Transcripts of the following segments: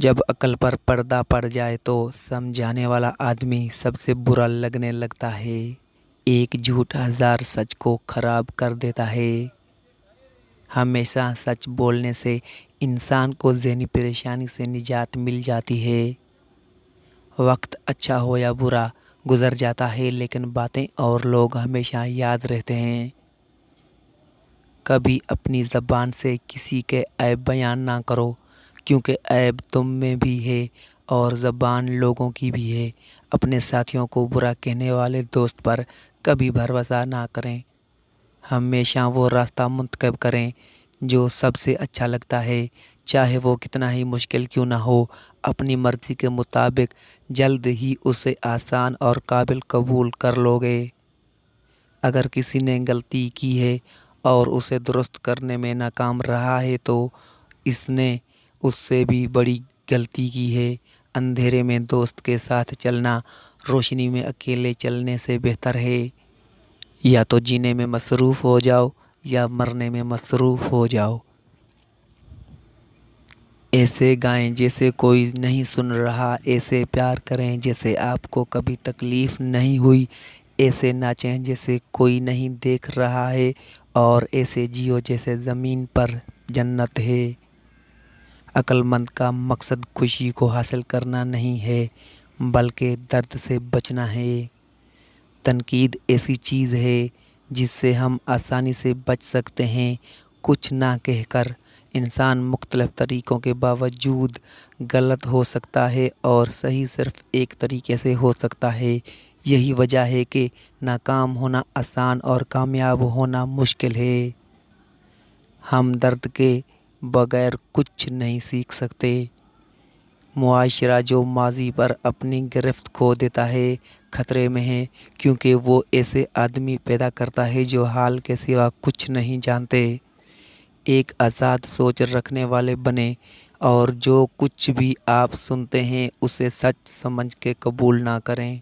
जब अक्ल पर पर्दा पड़ जाए तो समझाने वाला आदमी सबसे बुरा लगने लगता है। एक झूठ हजार सच को खराब कर देता है। हमेशा सच बोलने से इंसान को ज़हनी परेशानी से निजात मिल जाती है। वक्त अच्छा हो या बुरा गुजर जाता है, लेकिन बातें और लोग हमेशा याद रहते हैं। कभी अपनी ज़बान से किसी के ऐब बयान ना करो, क्योंकि ऐब तुम में भी है और ज़बान लोगों की भी है। अपने साथियों को बुरा कहने वाले दोस्त पर कभी भरोसा ना करें। हमेशा वो रास्ता मुंतखब करें जो सबसे अच्छा लगता है, चाहे वो कितना ही मुश्किल क्यों ना हो। अपनी मर्ज़ी के मुताबिक जल्द ही उसे आसान और काबिल कबूल कर लोगे। अगर किसी ने गलती की है और उसे दुरुस्त करने में नाकाम रहा है तो इसने उससे भी बड़ी गलती की है। अंधेरे में दोस्त के साथ चलना रोशनी में अकेले चलने से बेहतर है। या तो जीने में मसरूफ़ हो जाओ या मरने में मसरूफ़ हो जाओ। ऐसे गाएं जैसे कोई नहीं सुन रहा, ऐसे प्यार करें जैसे आपको कभी तकलीफ़ नहीं हुई, ऐसे नाचें जैसे कोई नहीं देख रहा है, और ऐसे जियो जैसे ज़मीन पर जन्नत है। अक्लमंद का मकसद खुशी को हासिल करना नहीं है, बल्कि दर्द से बचना है। तनकीद ऐसी चीज़ है जिससे हम आसानी से बच सकते हैं। कुछ ना कहकर इंसान मुख्तलिफ तरीक़ों के बावजूद गलत हो सकता है और सही सिर्फ़ एक तरीके से हो सकता है। यही वजह है कि नाकाम होना आसान और कामयाब होना मुश्किल है। हम दर्द के बगैर कुछ नहीं सीख सकते। मुआशरा जो माजी पर अपनी गिरफ्त खो देता है ख़तरे में है, क्योंकि वो ऐसे आदमी पैदा करता है जो हाल के सिवा कुछ नहीं जानते। एक आज़ाद सोच रखने वाले बने और जो कुछ भी आप सुनते हैं उसे सच समझ के कबूल ना करें।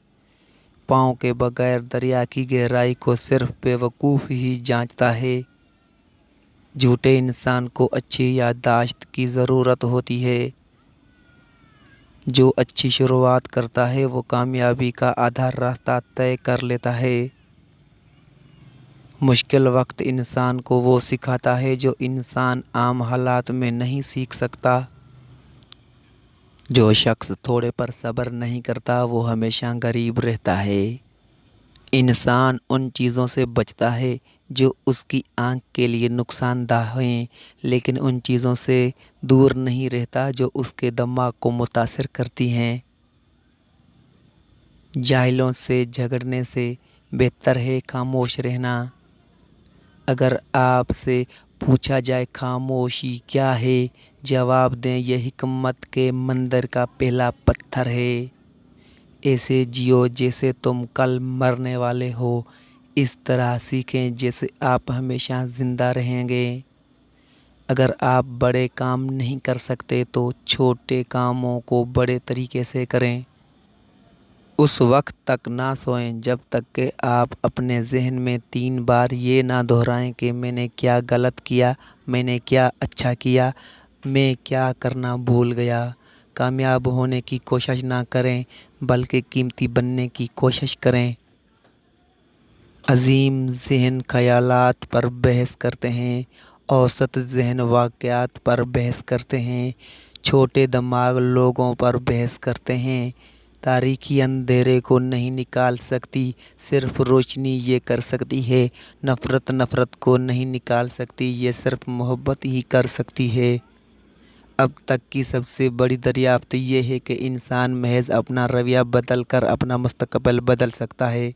पाँव के बगैर दरिया की गहराई को सिर्फ बेवकूफ़ ही जांचता है। झूठे इंसान को अच्छी याददाश्त की ज़रूरत होती है। जो अच्छी शुरुआत करता है वो कामयाबी का आधा रास्ता तय कर लेता है। मुश्किल वक्त इंसान को वो सिखाता है जो इंसान आम हालात में नहीं सीख सकता। जो शख्स थोड़े पर सब्र नहीं करता वो हमेशा गरीब रहता है। इंसान उन चीज़ों से बचता है जो उसकी आँख के लिए नुकसानदाह हैं, लेकिन उन चीज़ों से दूर नहीं रहता जो उसके दिमाग को मुतासिर करती हैं। जाहिलों से झगड़ने से बेहतर है खामोश रहना। अगर आपसे पूछा जाए खामोशी क्या है, जवाब दें ये हिकमत के मंदिर का पहला पत्थर है। ऐसे जियो जैसे तुम कल मरने वाले हो, इस तरह सीखें जैसे आप हमेशा ज़िंदा रहेंगे। अगर आप बड़े काम नहीं कर सकते तो छोटे कामों को बड़े तरीके से करें। उस वक्त तक ना सोएं जब तक कि आप अपने जहन में 3 बार ये ना दोहराएं कि मैंने क्या गलत किया, मैंने क्या अच्छा किया, मैं क्या करना भूल गया। कामयाब होने की कोशिश ना करें, बल्कि कीमती बनने की कोशिश करें। अजीम ज़हन ख़यालात पर बहस करते हैं, औसत ज़हन वाक़यात पर बहस करते हैं, छोटे दिमाग लोगों पर बहस करते हैं। तारीकी अंधेरे को नहीं निकाल सकती, सिर्फ रोशनी ये कर सकती है। नफ़रत नफ़रत को नहीं निकाल सकती, ये सिर्फ मोहब्बत ही कर सकती है। अब तक की सबसे बड़ी दरियाफ्त ये है कि इंसान महज अपना रवैया बदल कर अपना मुस्तकबिल बदल सकता है।